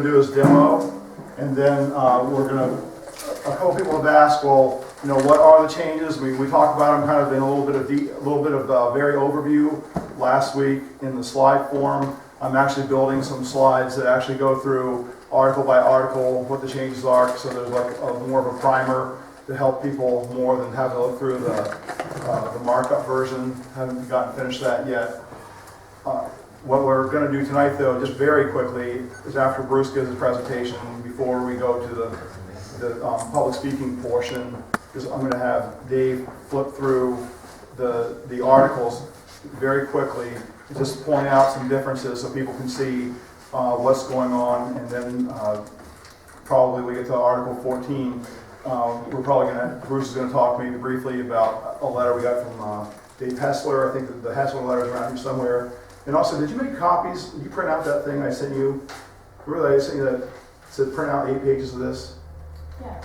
do is demo, and then we're going to, a couple people have asked, well, you know, what are the changes? We talked about them kind of in a little bit of very overview last week in the slide form. I'm actually building some slides that actually go through article by article what the changes are, so there's like more of a primer to help people more than having to look through the markup version. Haven't gotten finished that yet. What we're going to do tonight, though, just very quickly, is after Bruce gives his presentation, before we go to the public speaking portion, is I'm going to have Dave flip through the articles very quickly, just point out some differences so people can see what's going on, and then probably we get to Article 14. We're probably going to, Bruce is going to talk maybe briefly about a letter we got from Dave Hessler. I think that the Hessler letter is around here somewhere. And also, did you make copies? Did you print out that thing I sent you? Remember that I sent you that said print out 8 pages of this? Yes,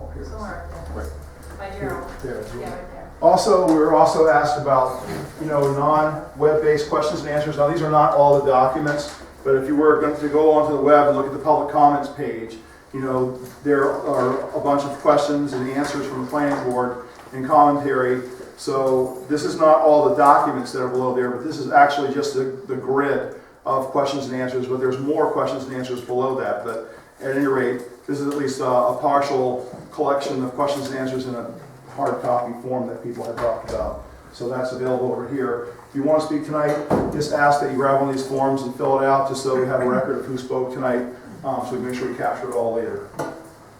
Oh, here. somewhere there. Right. By Gerald. There. Yeah, right there. Also, we were also asked about, you know, non-web-based questions and answers. Now, these are not all the documents, but if you were going to go onto the web and look at the public comments page, you know, there are a bunch of questions and answers from the planning board and commentary. So this is not all the documents that are below there, but this is actually just the grid of questions and answers, but there's more questions and answers below that. But at any rate, this is at least a partial collection of questions and answers in a hard copy form that people have talked about. So that's available over here. If you want to speak tonight, just ask that you grab one of these forms and fill it out just so we have a record of who spoke tonight, so we can make sure we capture it all later.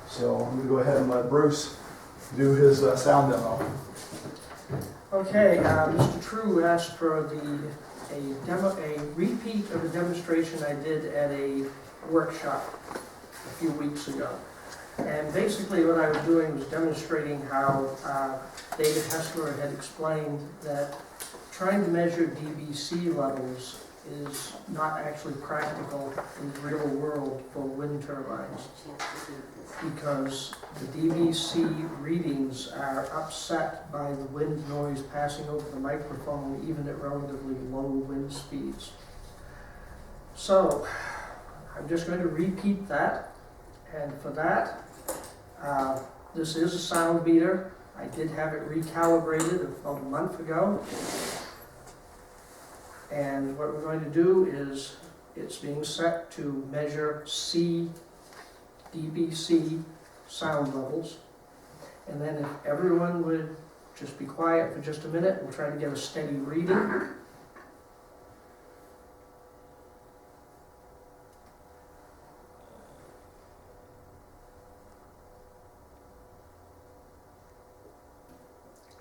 So I'm going to go ahead and let Bruce do his sound demo. Okay, Mr. True asked for a repeat of a demonstration I did at a workshop a few weeks ago. And basically what I was doing was demonstrating how David Hessler had explained that trying to measure DBC levels is not actually practical in the real world for wind turbines, because the DBC readings are upset by the wind noise passing over the microphone even at relatively low wind speeds. So I'm just going to repeat that, and for that this is a sound meter. I did have it recalibrated about a month ago, and what we're going to do is it's being set to measure DBC sound levels. And then if everyone would just be quiet for just a minute, we'll try to get a steady reading.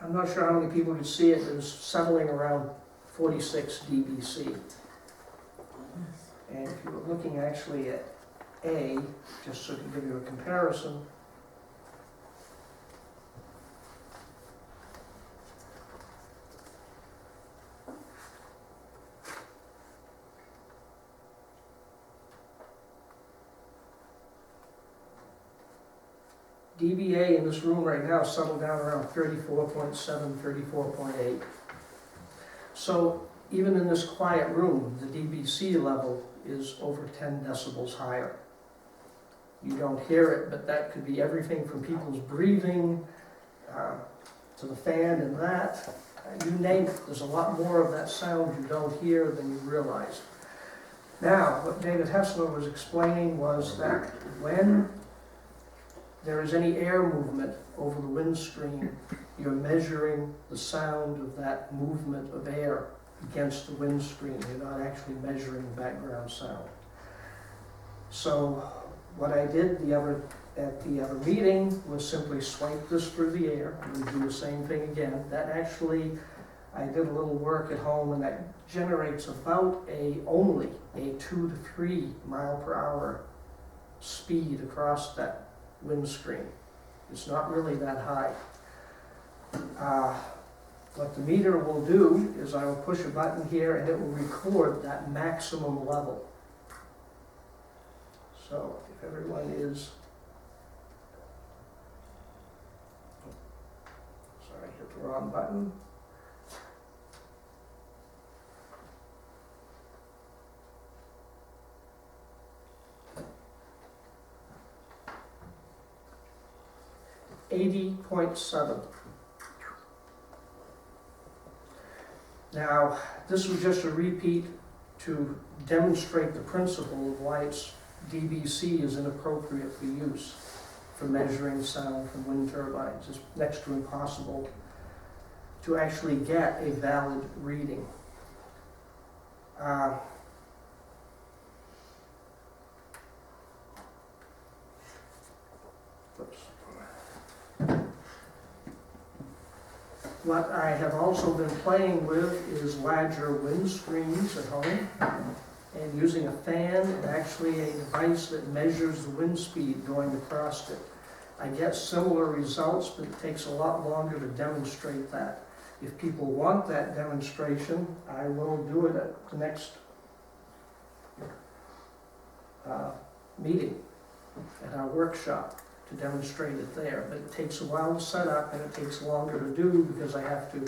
I'm not sure how many people could see it. It was settling around 46 dBc. And if you were looking actually at A, just so to give you a comparison, dBA in this room right now settled down around 34.7, 34.8. So even in this quiet room, the DBC level is over 10 decibels higher. You don't hear it, but that could be everything from people's breathing to the fan and that. You name it, there's a lot more of that sound you don't hear than you realize. Now, what David Hessler was explaining was that when there is any air movement over the windscreen, you're measuring the sound of that movement of air against the windscreen. You're not actually measuring background sound. So what I did at the other meeting was simply swipe this through the air, and we do the same thing again. That actually, I did a little work at home, and that generates about only a 2 to 3 mile per hour speed across that windscreen. It's not really that high. What the meter will do is I will push a button here and it will record that maximum level. So if everyone is, sorry, hit the wrong button. 80.7. Now, this was just a repeat to demonstrate the principle of why DBC is inappropriate for use for measuring sound from wind turbines. It's next to impossible to actually get a valid reading. What I have also been playing with is larger wind screens at home and using a fan and actually a device that measures the wind speed going across it. I get similar results, but it takes a lot longer to demonstrate that. If people want that demonstration, I will do it at the next meeting, at our workshop, to demonstrate it there. But it takes a while to set up and it takes longer to do because I have to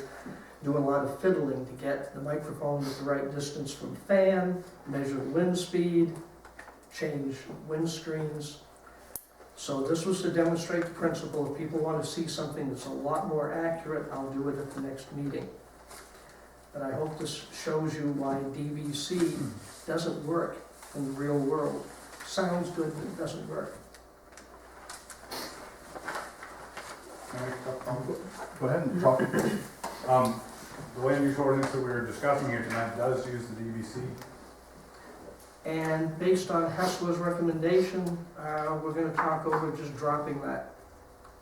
do a lot of fiddling to get the microphone at the right distance from the fan, measure the wind speed, change wind screens. So this was to demonstrate the principle. If people want to see something that's a lot more accurate, I'll do it at the next meeting. But I hope this shows you why DVC doesn't work in the real world. Sounds good, but it doesn't work. Go ahead and talk. The land use ordinance that we were discussing here tonight does use the DVC. And based on Hessler's recommendation, we're going to talk over just dropping that.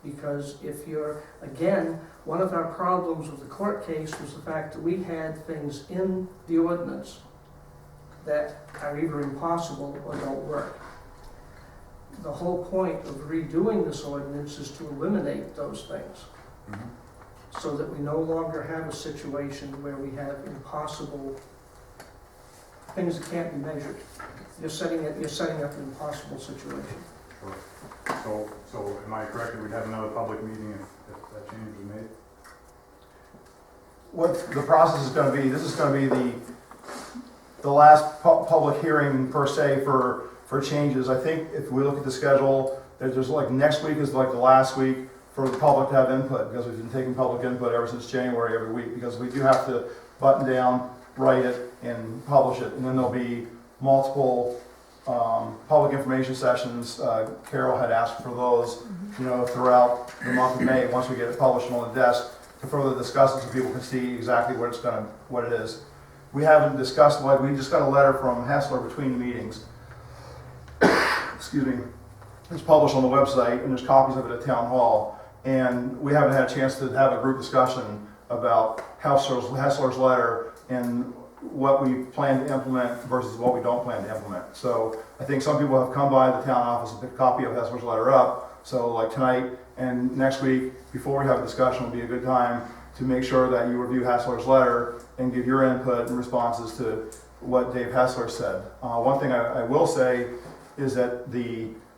Because if you're, again, one of our problems with the court case was the fact that we had things in the ordinance that are either impossible or don't work. The whole point of redoing this ordinance is to eliminate those things, so that we no longer have a situation where we have impossible things that can't be measured. You're setting up an impossible situation. Sure. So am I correct that we'd have another public meeting if that change was made? What the process is going to be, this is going to be the last public hearing per se for changes. I think if we look at the schedule, there's like next week is like the last week for the public to have input, because we've been taking public input ever since January every week, because we do have to button down, write it, and publish it. And then there'll be multiple public information sessions. Carol had asked for those, throughout the month of May, once we get it published on the desk, to further discuss it so people can see exactly what it is. We haven't discussed, we just got a letter from Hessler between the meetings. Excuse me. It's published on the website, and there's copies of it at Town Hall. And we haven't had a chance to have a group discussion about Hessler's letter and what we plan to implement versus what we don't plan to implement. So I think some people have come by the town office and picked a copy of Hessler's letter up. So like tonight and next week, before we have a discussion, will be a good time to make sure that you review Hessler's letter and give your input and responses to what Dave Hessler said. One thing I will say is that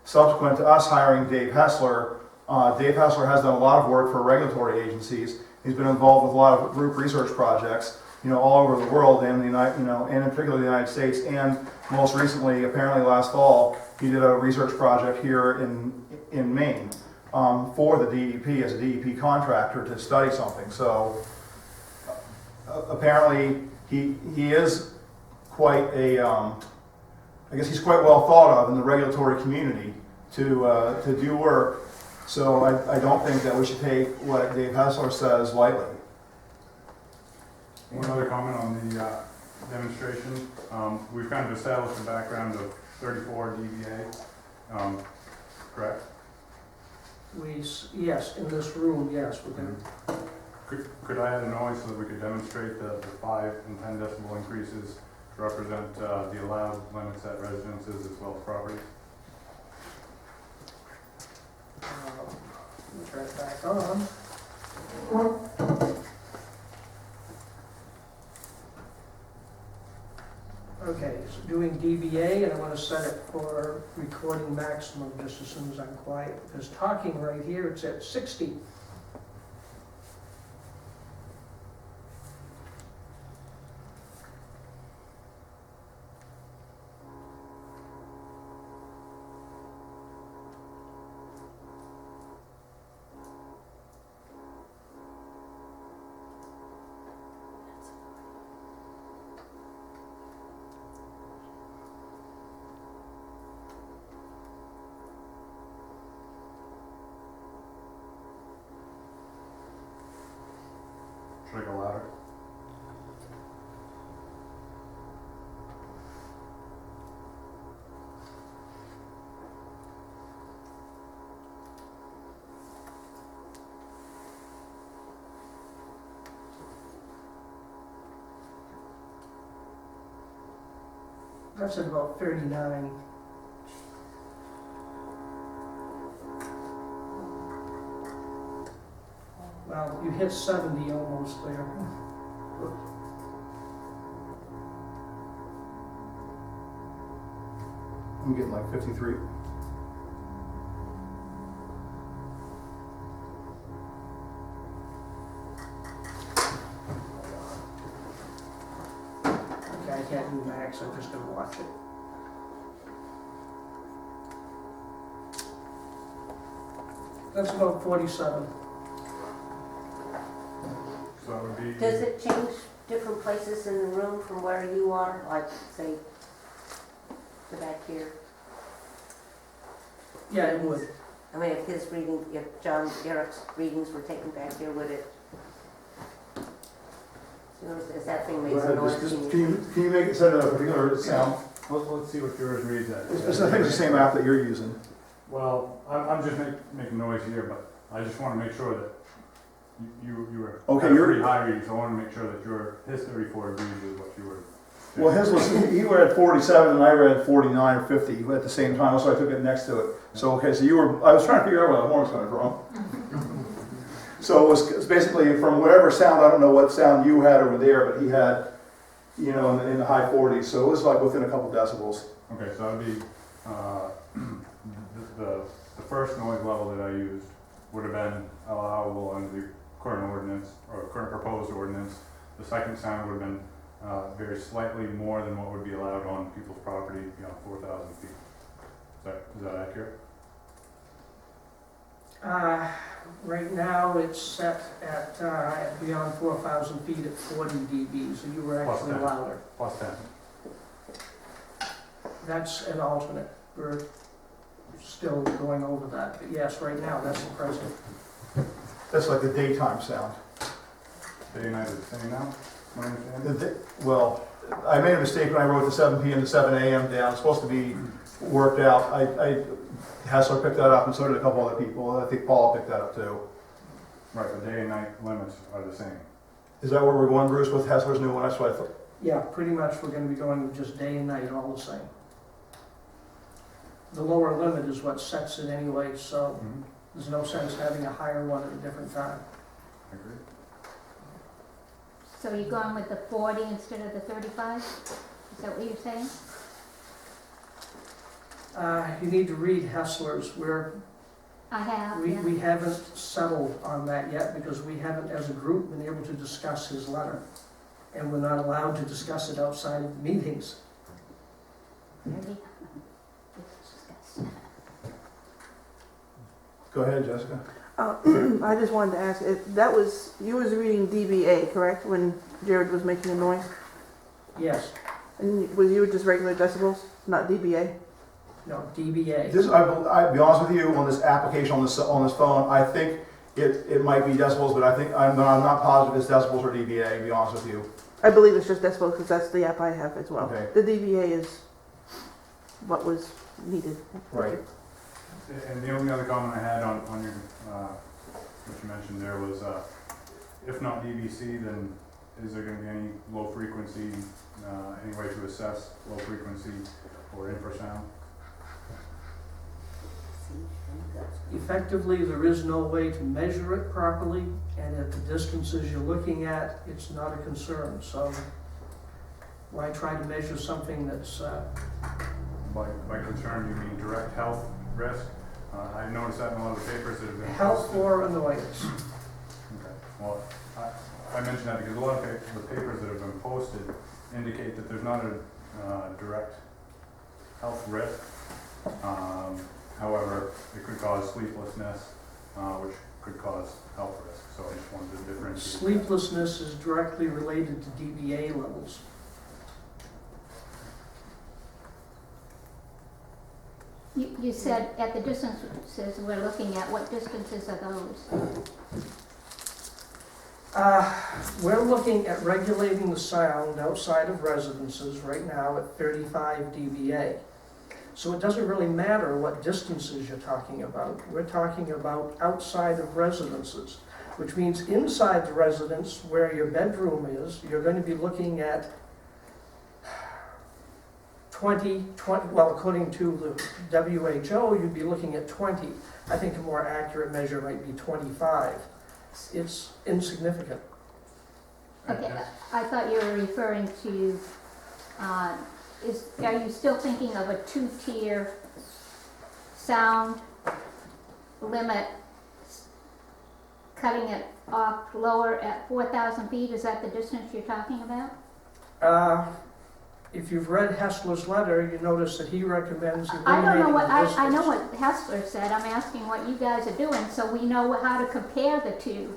subsequent to us hiring Dave Hessler has done a lot of work for regulatory agencies. He's been involved with a lot of group research projects, all over the world, and and in particular the United States. And most recently, apparently last fall, he did a research project here in Maine for the DEP as a DEP contractor to study something. So apparently he is quite I guess he's quite well thought of in the regulatory community to do work. So I don't think that we should take what Dave Hessler says lightly. One other comment on the demonstration. We've kind of established a background of 34 dBA, correct? Yes, in this room, yes, we can. Could I add a noise so that we could demonstrate the 5 and 10 decibel increases to represent the allowed limits at residences as well as properties? Turn it back on. Okay, so doing dBA, and I want to set it for recording maximum just as soon as I'm quiet, because talking right here, it's at 60. like a ladder? That's at about 39. Well, you hit 70 almost there. I'm getting like 53. Okay, I can't do max, I'm just gonna watch it. That's about 47. So that would be. Does it change different places in the room from where you are, like, say, the back here? Yeah, it would. I mean, if his reading, if John Eric's readings were taken back here, would it? You know, is that thing makes a noise? Can you make it set a particular sound? Let's see what yours reads at. It's I think it's the same app that you're using. Well, I'm just making noise here, but I just want to make sure that you were Okay, at a you're- pretty high reading, so I want to make sure that his 34 agrees with what you were. Well, his was, he read 47 and I read 49 or 50 at the same time, so I took it next to it. So, okay, so I was trying to figure out where the horn was coming from. So it was basically from whatever sound, I don't know what sound you had over there, but he had, you know, in the high 40s, so it was like within a couple decibels. Okay, so that would be, the first noise level that I used would have been allowable under the current ordinance, or current proposed ordinance. The second sound would have been very slightly more than what would be allowed on people's property beyond 4,000 feet. Is that accurate? Right now, it's set at beyond 4,000 feet at 40 dB, so you were Plus actually 10. louder. Plus 10. That's an alternate. We're still going over that, but yes, right now, that's the present. That's like the daytime sound. Day and night is the same now, my understanding? Well, I made a mistake when I wrote the 7 p.m. to 7 a.m. down. It's supposed to be worked out. Hassler picked that up, and so did a couple other people. I think Paul picked that up too. Right, the day and night limits are the same. Is that where we're going, Bruce, with Hassler's new one? That's what I thought. Yeah, pretty much we're gonna be going with just day and night all the same. The lower limit is what sets it anyway, so there's no sense having a higher one at a different time. Agreed. So you're going with the 40 instead of the 35? Is that what you're saying? You need to read Hessler's. I have, yeah. We haven't settled on that yet because we haven't, as a group, been able to discuss his letter. And we're not allowed to discuss it outside of meetings. Maybe. Go ahead, Jessica. I just wanted to ask, you was reading DBA, correct, when Jared was making a noise? Yes, And was you just regular decibels, not DBA? no, DBA. I'll be honest with you, on this application, on this phone, I think it might be decibels, but I'm not positive it's decibels or dBA, to be honest with you. I believe it's just decibels because that's the app I have as well. Okay. The DBA is what was needed. Right. And the only other comment I had on your, what you mentioned there was, if not DVC, then is there going to be any low frequency, any way to assess low frequency or infrasound? Effectively, there is no way to measure it properly, and at the distances you're looking at, it's not a concern. So why try to measure something that's, By concern, you mean direct health risk? I noticed that in a lot of the papers that have been health posted. or annoyance? Okay, well, I mentioned that because a lot of the papers that have been posted indicate that there's not a direct health risk. However, it could cause sleeplessness, which could cause health risk. So I just wanted to differentiate. Sleeplessness is directly related to DBA levels. You said at the distances we're looking at, what distances are those? We're looking at regulating the sound outside of residences right now at 35 dBA. So it doesn't really matter what distances you're talking about. We're talking about outside of residences, which means inside the residence where your bedroom is, you're going to be looking at 20, well, according to the WHO, you'd be looking at 20. I think a more accurate measure might be 25. It's insignificant. Okay, I thought you were referring to, are you still thinking of a two-tier sound limit, cutting it off lower at 4,000 feet? Is that the distance you're talking about? If you've read Hessler's letter, you notice that he recommends I don't know eliminating what, the I know distance. what Hessler said, I'm asking what you guys are doing, so we know how to compare the two.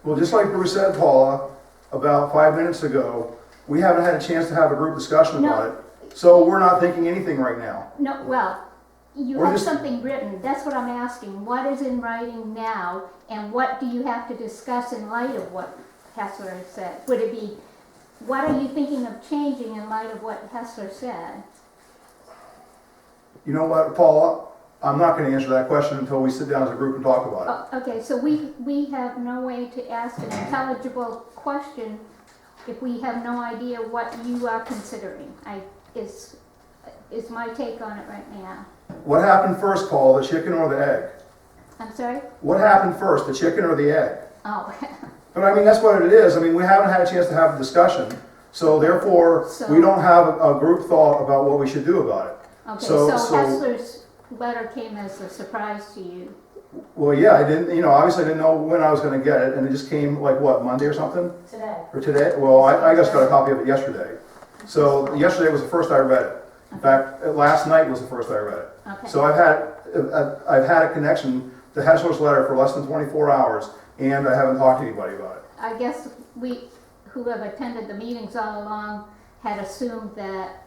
Well, just like Bruce said, Paula, about 5 minutes ago, we haven't had a chance to have a group discussion No. about it. So we're not thinking anything right now. No, well, you We're have just- something written, that's what I'm asking, what is in writing now, and what do you have to discuss in light of what Hessler has said? Would it be, what are you thinking of changing in light of what Hessler said? You know what, Paula? I'm not going to answer that question until we sit down as a group and talk about it. Oh, okay, so we have no way to ask an intelligible question if we have no idea what you are considering. Is my take on it right now. What happened first, Paula, the chicken or the egg? I'm sorry? What happened first, the chicken or the egg? Oh, But I mean, that's what it is. I mean, we haven't had a chance to have a discussion. So therefore, So- we don't have a group thought about what we should do about it. okay, So- so so- Hessler's letter came as a surprise to you. Well, yeah, I didn't, obviously I didn't know when I was going to get it. And it just came like, what, Monday or something? Today. Or today? Well, I just got a copy of it yesterday. So yesterday was the first I read it. In fact, last night was the first I read it. Okay. So I've had a connection to Hessler's letter for less than 24 hours, and I haven't talked to anybody about it. I guess we, who have attended the meetings all along, had assumed that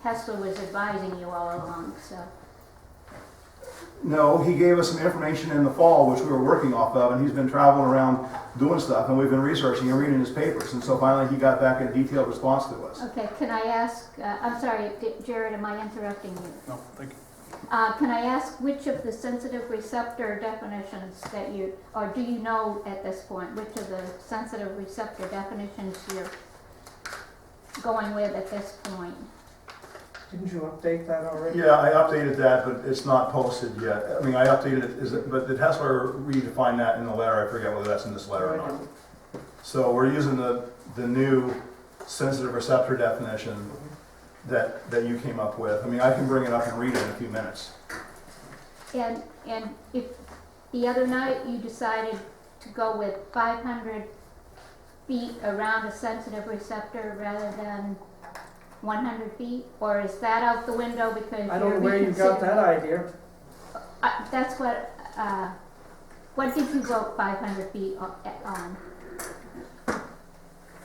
Hessler was advising you all along, so. No, he gave us some information in the fall, which we were working off of, and he's been traveling around doing stuff, and we've been researching and reading his papers, and so finally he got back a detailed response to us. Okay, can I ask, I'm sorry, Jared, am I interrupting you? No, thank you. Can I ask which of the sensitive receptor definitions that you, or do you know at this point, which of the sensitive receptor definitions you're going with at this point? Didn't you update that already? Yeah, I updated that, but it's not posted yet. I mean, I updated it, but did Hessler redefine that in the letter? I forget whether that's in this letter or not. So we're using the new sensitive receptor definition that you came up with. I mean, I can bring it up and read it in a few minutes. And if the other night you decided to go with 500 feet around a sensitive receptor rather than 100 feet, or is that out the window because I don't know you're where you got reconsidering? that idea. That's what did you vote 500 feet on?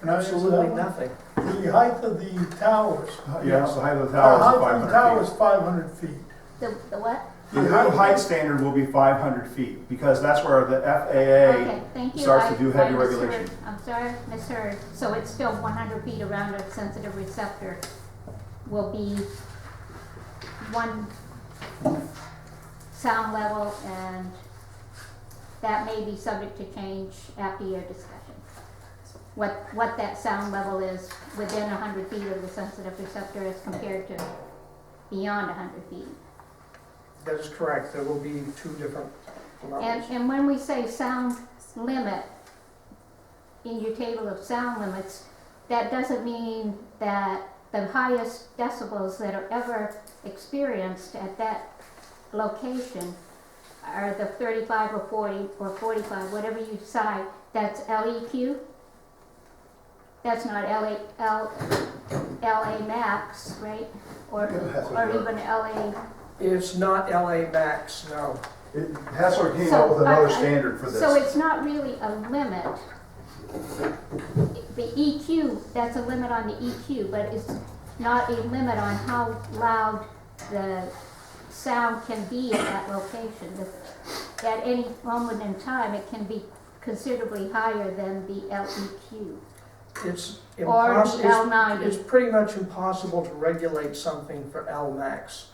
Can I answer Absolutely that one? nothing. The height of the towers. Yeah, the height of the The tower height is of the 500 tower feet. is 500 feet. The what? The new height standard will be 500 feet, because that's where the Okay, FAA thank you. starts to do I heavy misheard. regulation. I'm sorry, misheard. So it's still 100 feet around a sensitive receptor will be one sound level, and that may be subject to change after your discussion. What that sound level is within 100 feet of the sensitive receptor as compared to beyond 100 feet. That is correct. There will be two different levels. And when we say sound limit, in your table of sound limits, that doesn't mean that the highest decibels that are ever experienced at that location are the 35 or 40 or 45, whatever you decide. That's LEQ. That's not LA max, right? Or even LA. It's not LA max, no. Hessler came So, up with another I- standard for this. So it's not really a limit. The EQ, that's a limit on the EQ, but it's not a limit on how loud the sound can be at that location. At any moment in time, it can be considerably higher than the LEQ It's or the impossible, L90. it's pretty much impossible to regulate something for L max.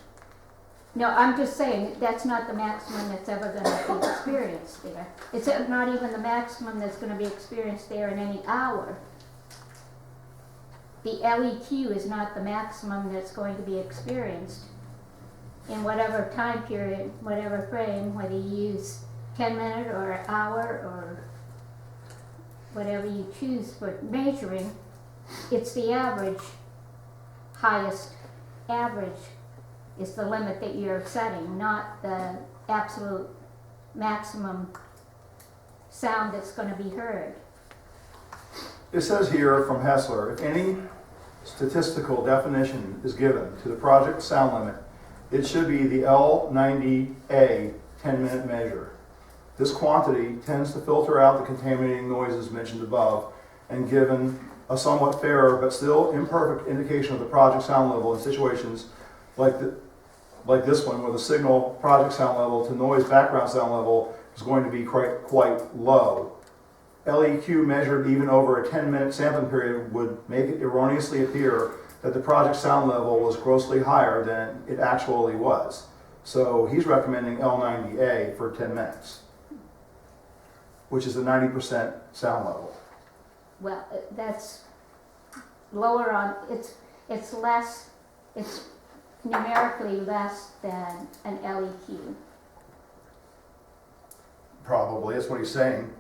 No, I'm just saying, that's not the maximum that's ever gonna be experienced there. It's not even the maximum that's gonna be experienced there in any hour. The LEQ is not the maximum that's going to be experienced in whatever time period, whatever frame, whether you use 10-minute or an hour or whatever you choose for measuring. It's the average, highest average is the limit that you're setting, not the absolute maximum sound that's going to be heard. It says here from Hessler, if any statistical definition is given to the project sound limit, it should be the L90A 10-minute measure. This quantity tends to filter out the contaminating noises mentioned above, and given a somewhat fairer but still imperfect indication of the project sound level in situations like this one, where the signal project sound level to noise background sound level is going to be quite low. LEQ measured even over a 10-minute sampling period would make it erroneously appear that the project sound level was grossly higher than it actually was. So he's recommending L90A for 10 minutes, which is the 90% sound level. Well, that's lower on, it's less, it's numerically less than an LEQ. Probably, that's what he's saying.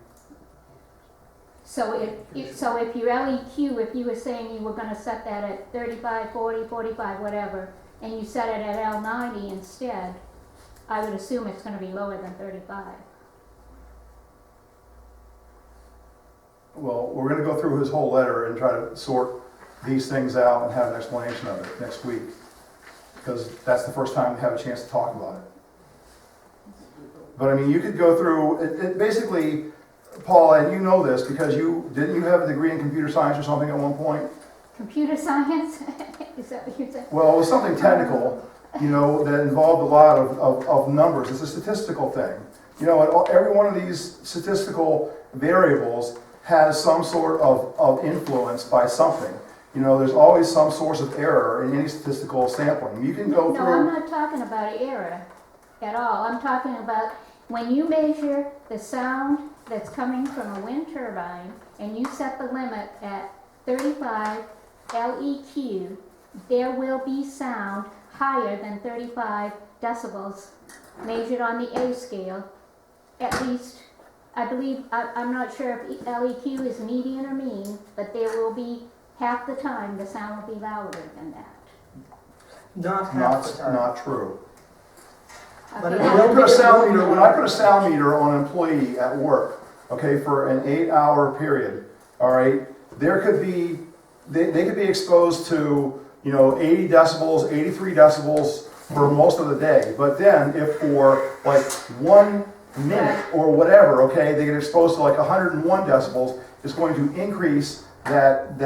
So if your LEQ, if you were saying you were gonna set that at 35, 40, 45, whatever, and you set it at L90 instead, I would assume it's gonna be lower than 35. Well, we're going to go through his whole letter and try to sort these things out and have an explanation of it next week, because that's the first time we have a chance to talk about it. But I mean, you could go through it basically, Paul, and you know this because didn't you have a degree in computer science or something at one point? Computer science? Is that what you're saying? Well, it was something technical, that involved a lot of numbers. It's a statistical thing. Every one of these statistical variables has some sort of influence by something. There's always some source of error in any statistical sampling. You can go through... No, I'm not talking about error at all. I'm talking about when you measure the sound that's coming from a wind turbine and you set the limit at 35 LEQ, there will be sound higher than 35 decibels measured on the A scale, at least. I believe, I'm not sure if LEQ is median or mean, but there will be half the time the sound will be louder than that. Not half the time. Not true. But Okay. it When I will put a be- sound meter on an employee at work, okay, for an 8-hour period, all right, there could be, they could be exposed to, 80 decibels, 83 decibels for most of the day. But then if for like 1 minute or whatever, okay, they get exposed to like 101 decibels, it's going to increase that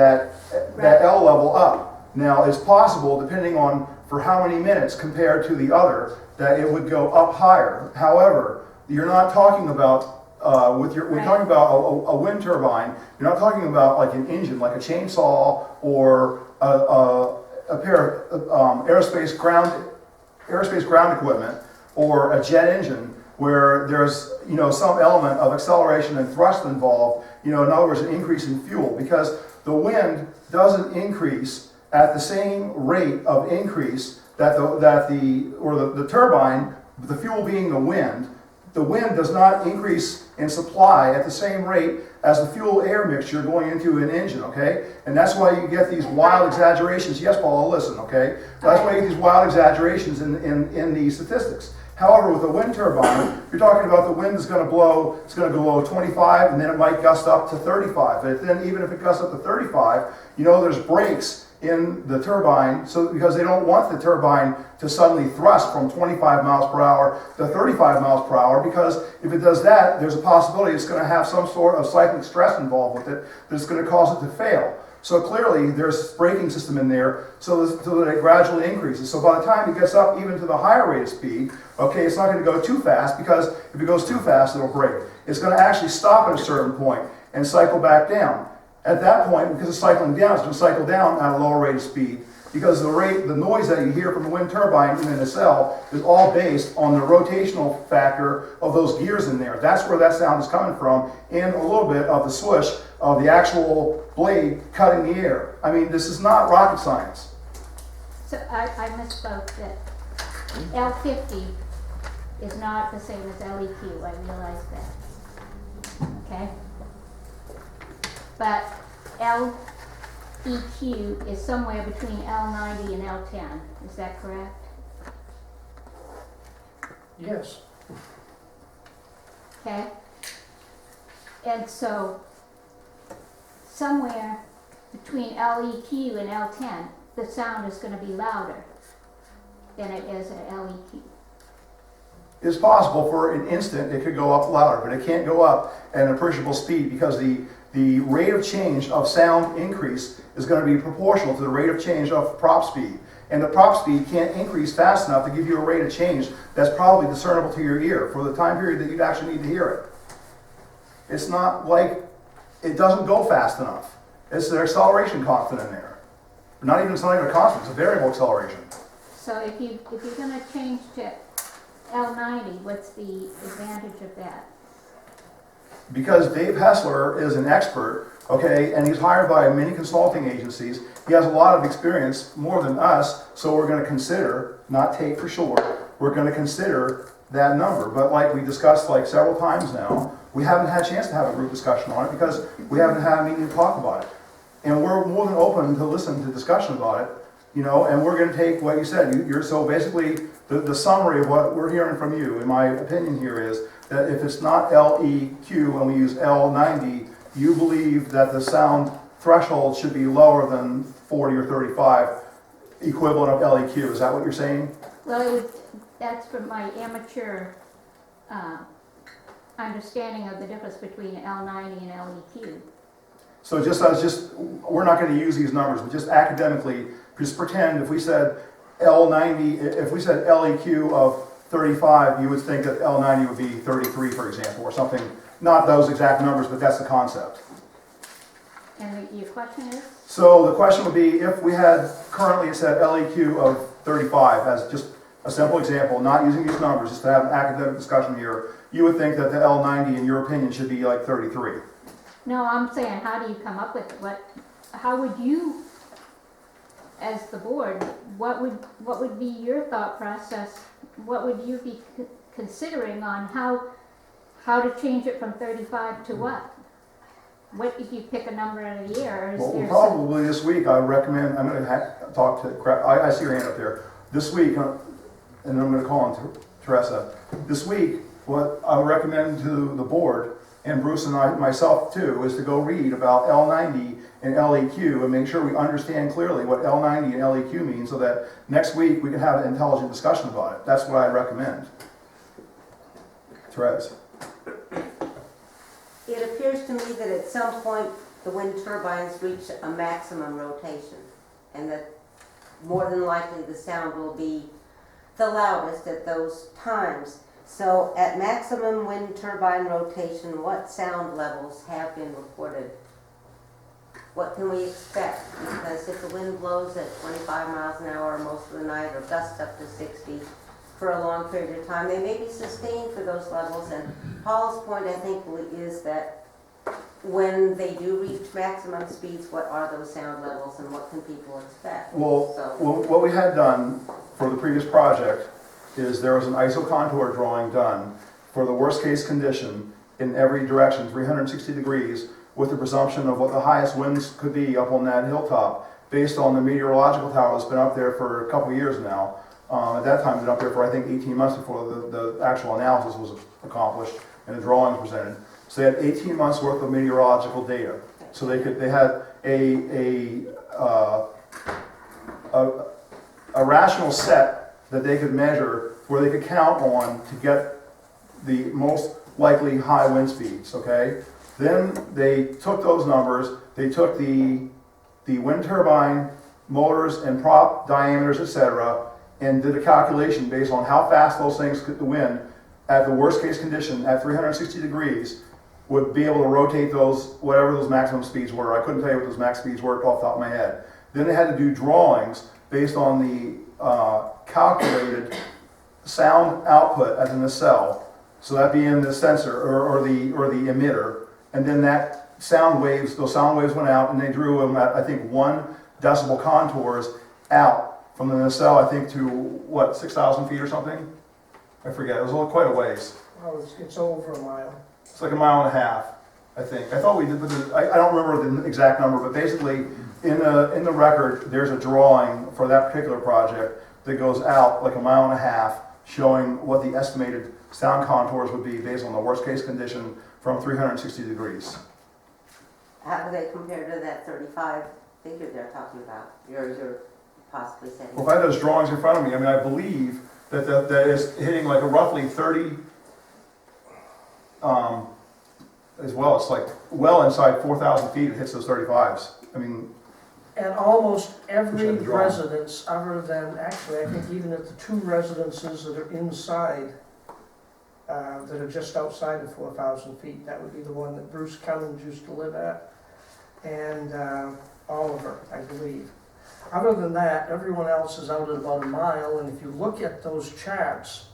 L level up. Now, it's possible, depending on for how many minutes compared to the other, that it would go up higher. However, you're not talking about, we're talking about a wind turbine, you're not talking about like an engine, like a chainsaw or a pair of aerospace ground equipment or a jet engine where there's some element of acceleration and thrust involved, in other words, an increase in fuel, because the wind doesn't increase at the same rate of increase that the turbine, the fuel being the wind does not increase in supply at the same rate as the fuel-air mixture going into an engine, okay? And that's why you get these wild exaggerations. Yes, Paul, listen, okay? That's why you get these wild exaggerations in the statistics. However, with a wind turbine, you're talking about the wind is going to blow, it's going to blow 25, and then it might gust up to 35. But then even if it gusts up to 35, there's brakes in the turbine, because they don't want the turbine to suddenly thrust from 25 miles per hour to 35 miles per hour, because if it does that, there's a possibility it's going to have some sort of cyclic stress involved with it that's going to cause it to fail. So clearly, there's a braking system in there so that it gradually increases. So by the time it gets up even to the higher rate of speed, okay, it's not going to go too fast, because if it goes too fast, it'll break. It's going to actually stop at a certain point and cycle back down. At that point, because it's cycling down, it's going to cycle down at a lower rate of speed, because the noise that you hear from the wind turbine in the nacelle is all based on the rotational factor of those gears in there. That's where that sound is coming from, and a little bit of the swoosh of the actual blade cutting the air. I mean, this is not rocket science. So I misspoke that L50 is not the same as LEQ, I realize that. Okay? But LEQ is somewhere between L90 and L10, is that correct? Yes. Okay? And so, somewhere between LEQ and L10, the sound is going to be louder than it is at LEQ. It's possible for an instant it could go up louder, but it can't go up at an appreciable speed, because the rate of change of sound increase is going to be proportional to the rate of change of prop speed. And the prop speed can't increase fast enough to give you a rate of change that's probably discernible to your ear for the time period that you'd actually need to hear it. It's not like it doesn't go fast enough. It's the acceleration constant in there. It's not even a constant, it's a variable acceleration. So if you're going to change to L90, what's the advantage of that? Because Dave Hessler is an expert, okay, and he's hired by many consulting agencies. He has a lot of experience, more than us, so we're going to consider, not take for sure, we're going to consider that number. But like we discussed like several times now, we haven't had a chance to have a group discussion on it because we haven't had a meeting to talk about it. And we're more than open to listen to discussion about it, you know, and we're going to take what you said. So basically, the summary of what we're hearing from you, in my opinion here, is that if it's not LEQ and we use L90, you believe that the sound threshold should be lower than 40 or 35, equivalent of LEQ. Is that what you're saying? Well, that's from my amateur understanding of the difference between L90 and LEQ. So we're not going to use these numbers, but just academically, just pretend if we said L90, if we said LEQ of 35, you would think that L90 would be 33, for example, or something. Not those exact numbers, but that's the concept. And your question is? So the question would be, if we had currently it said LEQ of 35, as just a simple example, not using these numbers, just to have an academic discussion here, you would think that the L90, in your opinion, should be like 33. No, I'm saying, how do you come up with it? How would you, as the board, what would be your thought process? What would you be considering on how to change it from 35 to what? What if you pick a number out of the air? Well, probably this week I would recommend, I'm going to talk to, I see your hand up there. This week, and I'm going to call on Teresa. This week, what I would recommend to the board, and Bruce and myself too, is to go read about L90 and LEQ and make sure we understand clearly what L90 and LEQ mean, so that next week we can have an intelligent discussion about it. That's what I'd recommend. Therese. It appears to me that at some point the wind turbines reach a maximum rotation, and that more than likely the sound will be the loudest at those times. So at maximum wind turbine rotation, what sound levels have been reported? What can we expect? Because if the wind blows at 25 miles an hour most of the night, or gusts up to 60 for a long period of time, they may be sustained for those levels. And Paul's point, I think, is that when they do reach maximum speeds, what are those sound levels and what can people expect? Well, what we had done for the previous project is there was an ISO contour drawing done for the worst case condition in every direction, 360 degrees, with the presumption of what the highest winds could be up on that hilltop, based on the meteorological tower that's been up there for a couple of years now. At that time, it was up there for I think 18 months before the actual analysis was accomplished and the drawings presented. So they had 18 months worth of meteorological data. So they had a rational set that they could measure, where they could count on to get the most likely high wind speeds, okay? Then they took those numbers, they took the the wind turbine motors and prop diameters, etc., and did a calculation based on how fast those things could wind at the worst case condition at 360 degrees, would be able to rotate those, whatever those maximum speeds were. I couldn't tell you what those max speeds were off the top of my head. Then they had to do drawings based on the calculated sound output as in the cell. So that being the sensor or the emitter, and then that sound waves, those sound waves went out, and they drew them at, I think, 1 decibel contours out from the nacelle, I think, to what, 6,000 feet or something? I forget. It was quite a ways. Oh, it's over a mile. It's like 1.5 miles, I think. I thought we did, but I don't remember the exact number, but basically, in the record, there's a drawing for that particular project that goes out like 1.5 miles, showing what the estimated sound contours would be based on the worst case condition from 360 degrees. How do they compare to that 35 figure they're talking about? You're possibly setting. Well, if I had those drawings in front of me, I mean, I believe that is hitting like a roughly 30, as well. It's like well inside 4,000 feet, it hits those 35s. I mean, And almost every Which I'm drawing. residence, other than, actually, I think even at the 2 residences that are inside, that are just outside of 4,000 feet, that would be the one that Bruce Cummins used to live at, and Oliver, I believe. Other than that, everyone else is out at about 1 mile, and if you look at those charts,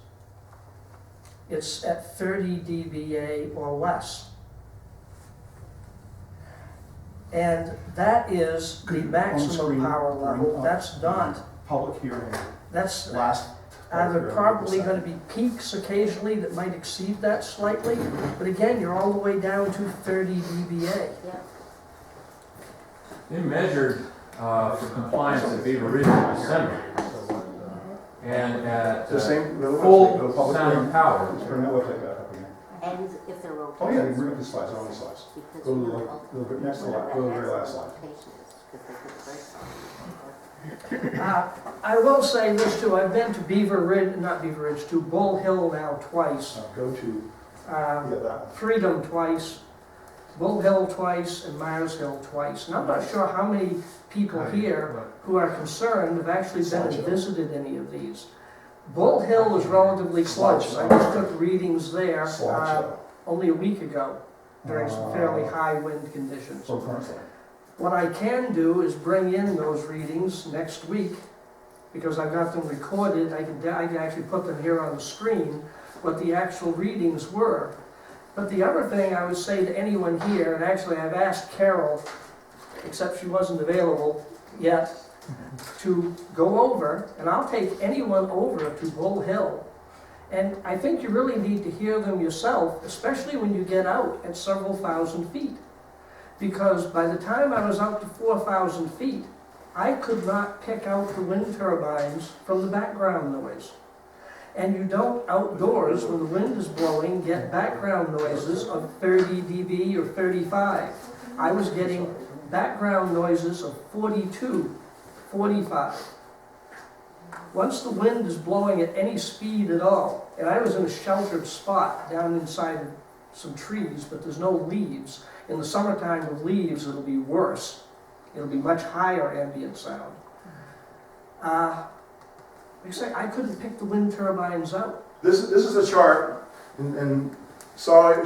it's at 30 dBA or less. And that is the maximum On-screen power level. bring up That's not, public hearing, that's, last. there probably gonna be peaks occasionally that might exceed that slightly, but again, you're all the way down to 30 dBA. Yeah. They measured for compliance at Beaver Ridge in December, and at The same, the full website, the public sound hearing. power, Let's bring that website back up again. And if they're rotating. Oh yeah, you bring up the slides, all the slides. Because Go to you the, know, the next slide, go to the very last slide. rotation is, because they put the brakes on. I will say this too, I've been to Beaver Ridge, not Beaver Ridge, to Bull Hill now twice. Go to, yeah, that one. Freedom twice, Bull Hill twice, and Myers Hill twice. And I'm not sure how many people here who are concerned have actually been and visited any of these. Bull Hill is relatively close. I just took readings there Slideshow. only a week ago during some fairly high wind conditions. So currently. What I can do is bring in those readings next week, because I've got them recorded. I can actually put them here on the screen, what the actual readings were. But the other thing I would say to anyone here, and actually I've asked Carol, except she wasn't available yet, to go over, and I'll take anyone over to Bull Hill. And I think you really need to hear them yourself, especially when you get out at several thousand feet. Because by the time I was out to 4,000 feet, I could not pick out the wind turbines from the background noise. And you don't outdoors, when the wind is blowing, get background noises of 30 dB or 35. I was getting background noises of 42, 45. Once the wind is blowing at any speed at all, and I was in a sheltered spot down inside some trees, but there's no leaves. In the summertime with leaves, it'll be worse. It'll be much higher ambient sound. Like I say, I couldn't pick the wind turbines out. This is a chart, and sorry,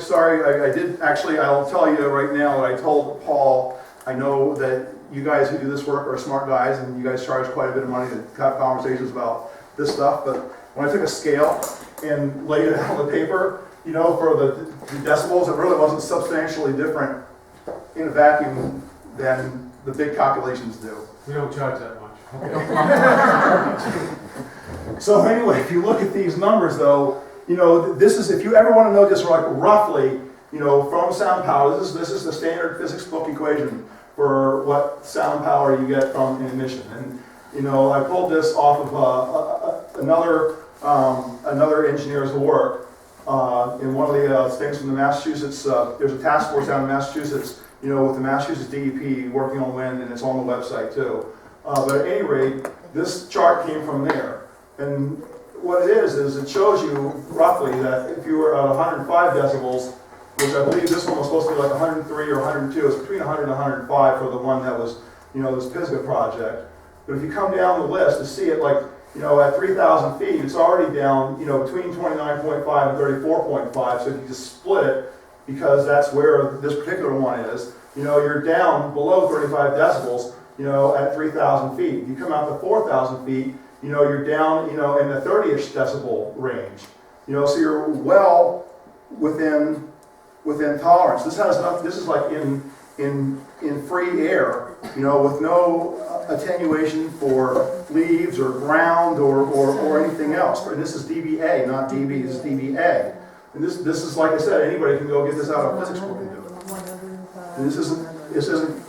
I did, actually, I'll tell you right now that I told Paul, I know that you guys who do this work are smart guys, and you guys charge quite a bit of money to have conversations about this stuff, but when I took a scale and laid it out on the paper, you know, for the decibels, it really wasn't substantially different in a vacuum than the big calculations do. We don't charge that much. So anyway, if you look at these numbers though, you know, this is, if you ever want to know just like roughly, you know, from sound power, this is the standard physics book equation for what sound power you get from an emission. And, you know, I pulled this off of another engineer's work in one of the things from the Massachusetts, there's a task force down in Massachusetts, you know, with the Massachusetts DEP working on wind, and it's on the website too. But at any rate, this chart came from there. And what it is it shows you roughly that if you were at 105 decibels, which I believe this one was supposed to be like 103 or 102, it's between 100 and 105 for the one that was this Pisgah project. But if you come down the list to see it like, at 3,000 feet, it's already down, between 29.5 and 34.5. So if you just split it, because that's where this particular one is, you're down below 35 decibels, at 3,000 feet. If you come out to 4,000 feet, you're down, in the 30-ish decibel range. So you're well within tolerance. This is like in free air, with no attenuation for leaves or ground or anything else. And this is dBA, not dB. This is dBA. And this is, like I said, anybody can go get this out of a physics book and do it. And this isn't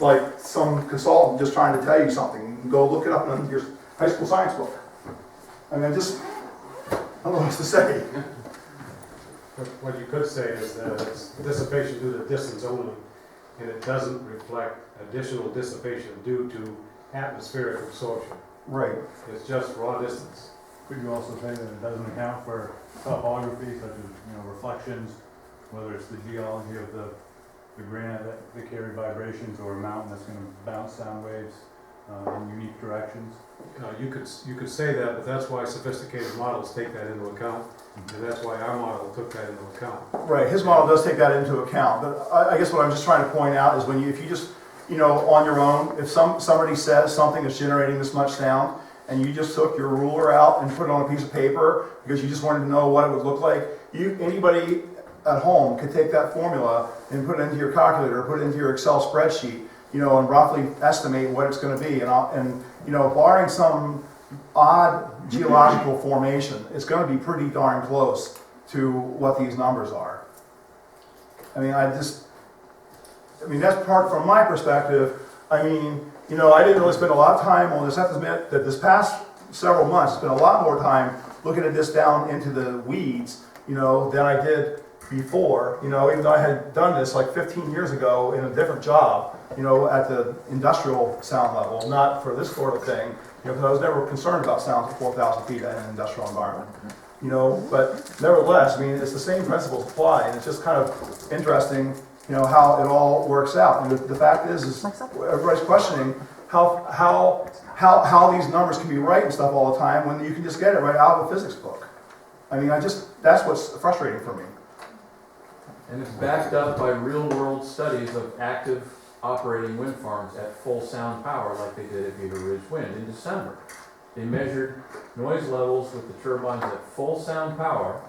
like some consultant just trying to tell you something. You can go look it up in your high school science book. I mean, I don't know what else to say. What you could say is that it's dissipation due to distance only, and it doesn't reflect additional dissipation due to atmospheric absorption. Right. It's just raw distance. Could you also say that it doesn't account for topography, such as, reflections, whether it's the geology of the granite that carry vibrations, or a mountain that's going to bounce sound waves in unique directions? You could say that, but that's why sophisticated models take that into account, and that's why our model took that into account. Right, his model does take that into account, but I guess what I'm just trying to point out is if you just, on your own, if somebody says something is generating this much sound, and you just took your ruler out and put it on a piece of paper because you just wanted to know what it would look like, anybody at home could take that formula and put it into your calculator, or put it into your Excel spreadsheet, and roughly estimate what it's going to be. And barring some odd geological formation, it's going to be pretty darn close to what these numbers are. I mean, that's part from my perspective. I mean, I didn't really spend a lot of time on this. I have to admit that this past several months, I spent a lot more time looking at this down into the weeds, than I did before. Even though I had done this like 15 years ago in a different job, at the industrial sound level, not for this sort of thing, because I was never concerned about sounds at 4,000 feet in an industrial environment. But nevertheless, I mean, it's the same principles apply, and it's just kind of interesting, how it all works out. And the fact is everybody's questioning how these numbers can be right and stuff all the time when you can just get it right out of a physics book. I mean, that's what's frustrating for me. And it's backed up by real-world studies of active operating wind farms at full sound power, like they did at Beaver Ridge Wind in December. They measured noise levels with the turbines at full sound power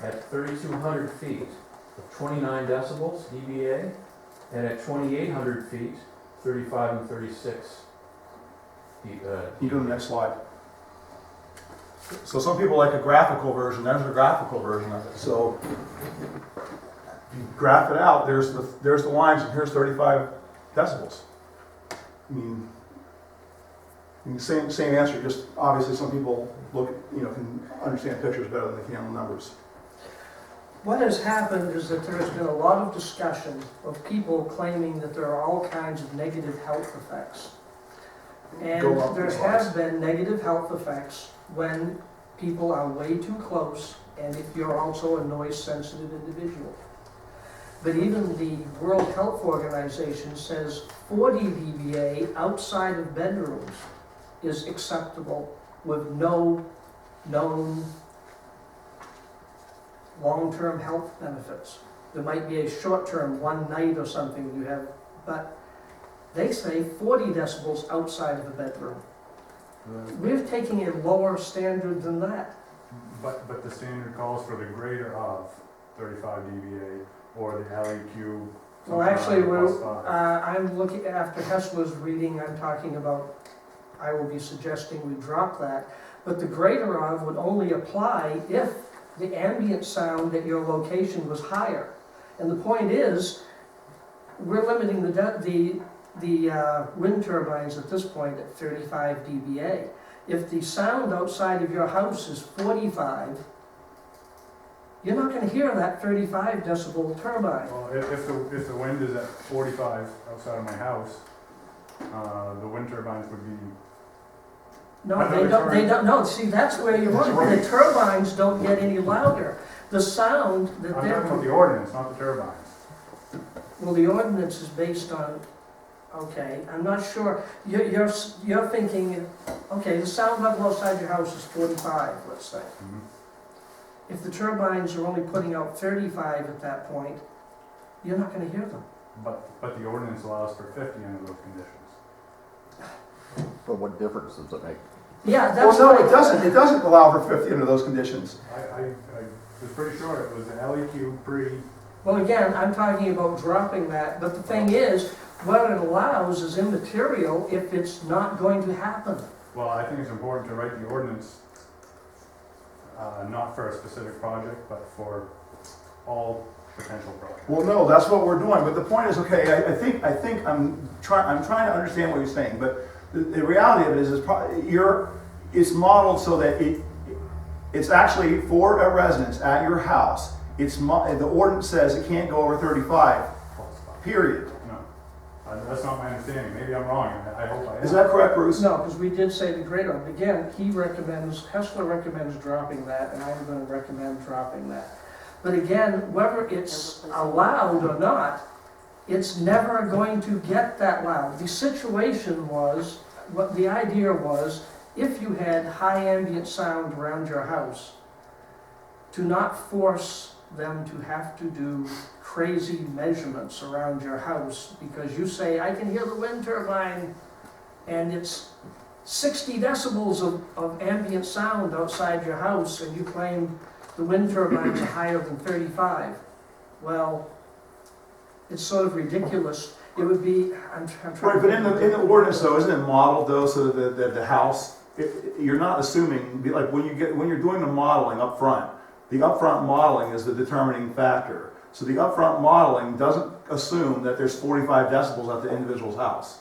at 3,200 feet of 29 decibels dBA, and at 2,800 feet, 35 and 36 You go to the next slide. So some people like a graphical version. There's a graphical version of it. So you graph it out. There's the lines, and here's 35 decibels. I mean, same answer. Just obviously, some people can understand pictures better than they can on numbers. What has happened is that there has been a lot of discussion of people claiming that there are all kinds of negative health effects. And there has been negative health effects when people are way too close, and if you're also a noise-sensitive individual. But even the World Health Organization says 40 dBA outside of bedrooms is acceptable with no known long-term health benefits. There might be a short-term, one night or something you have, but they say 40 decibels outside of a bedroom. We're taking a lower standard than that. But the standard calls for the greater of 35 dBA or the LEQ. Well, actually, I'm looking, after Hessler's reading, I'm talking about, I will be suggesting we drop that, but the greater of would only apply if the ambient sound at your location was higher. And the point is, we're limiting the wind turbines at this point at 35 dBA. If the sound outside of your house is 45, you're not going to hear that 35 decibel turbine. Well, if the wind is at 45 outside of my house, the wind turbines would be. No, they don't. No, see, that's where you're wrong. The turbines don't get any louder. The sound that I'm they're. talking about the ordinance, not the turbines. Well, the ordinance is based on Okay, I'm not sure, you're thinking, okay, the sound level outside your house is 45, let's say. Mhm. If the turbines are only putting out 35 at that point, you're not gonna hear them. But the ordinance allows for 50 under those conditions. But what difference does it make? Yeah, Well, that's no, right. it doesn't. It doesn't allow for 50 under those conditions. I was pretty sure it was an LEQ pre, Well, again, I'm talking about dropping that, but the thing is, what it allows is immaterial if it's not going to happen. well, I think it's important to write the ordinance, not for a specific project, but for all potential projects. Well, no, that's what we're doing. But the point is, okay, I think I'm trying to understand what you're saying. But the reality of it is it's modeled so that it's actually for a residence at your house. The ordinance says it can't go over 35. Period. No, that's not my understanding. Maybe I'm wrong. I hope I am. Is that correct, Bruce? No, because we did say the greater, again, Hessler recommends dropping that, and I'm gonna recommend dropping that. But again, whether it's allowed or not, it's never going to get that loud. The situation was, what the idea was, if you had high ambient sound around your house, to not force them to have to do crazy measurements around your house, because you say, I can hear the wind turbine, and it's 60 decibels of ambient sound outside your house, and you claim the wind turbines are higher than 35. Well, it's sort of ridiculous. It would be, I'm trying. Right, but in the ordinance though, isn't it modeled though so that the house, you're not assuming, like when you're doing the modeling up front, the upfront modeling is the determining factor. So the upfront modeling doesn't assume that there's 45 decibels at the individual's house.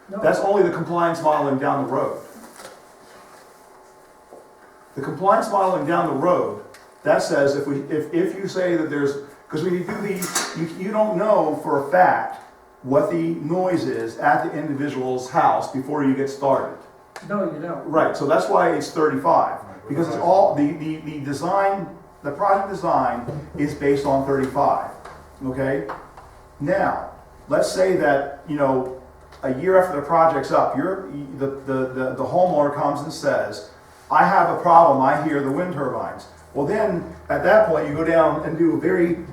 No. That's only the compliance modeling down the road. The compliance modeling down the road, that says if you say that there's, because when you do these, you don't know for a fact what the noise is at the individual's house before you get started. No, you don't. Right, so that's why it's 35, because it's all, the design, the project design is based on 35, okay? Now, let's say that, a year after the project's up, the homeowner comes and says, I have a problem, I hear the wind turbines. Well then, at that point, you go down and do a very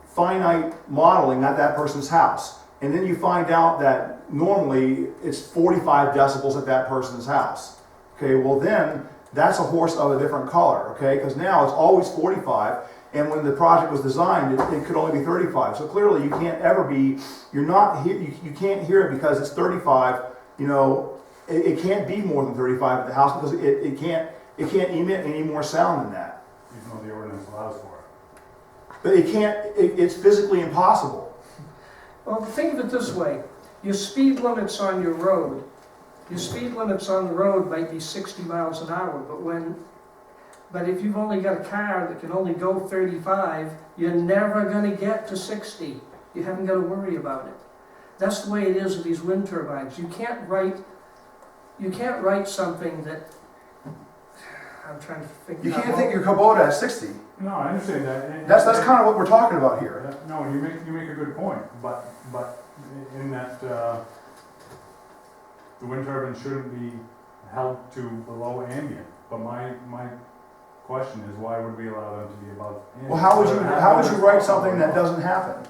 finite modeling at that person's house. And then you find out that normally it's 45 decibels at that person's house. Okay, well then, that's a horse of a different color, okay? Because now it's always 45, and when the project was designed, it could only be 35. So clearly you can't ever be, you can't hear it because it's 35, it can't be more than 35 at the house because it can't emit any more sound than that. Even though the ordinance allows for it. But it's physically impossible. Well, think of it this way. Your speed limits on your road, might be 60 miles an hour, but if you've only got a car that can only go 35, you're never going to get to 60. You haven't got to worry about it. That's the way it is with these wind turbines. You can't write something that, I'm trying to think. You can't think your Kubota at 60. No, I understand that. That's kind of what we're talking about here. No, you make a good point, but in that the wind turbine shouldn't be held to below ambient. But my question is, why would we allow them to be above ambient? Well, how would you write something that doesn't happen?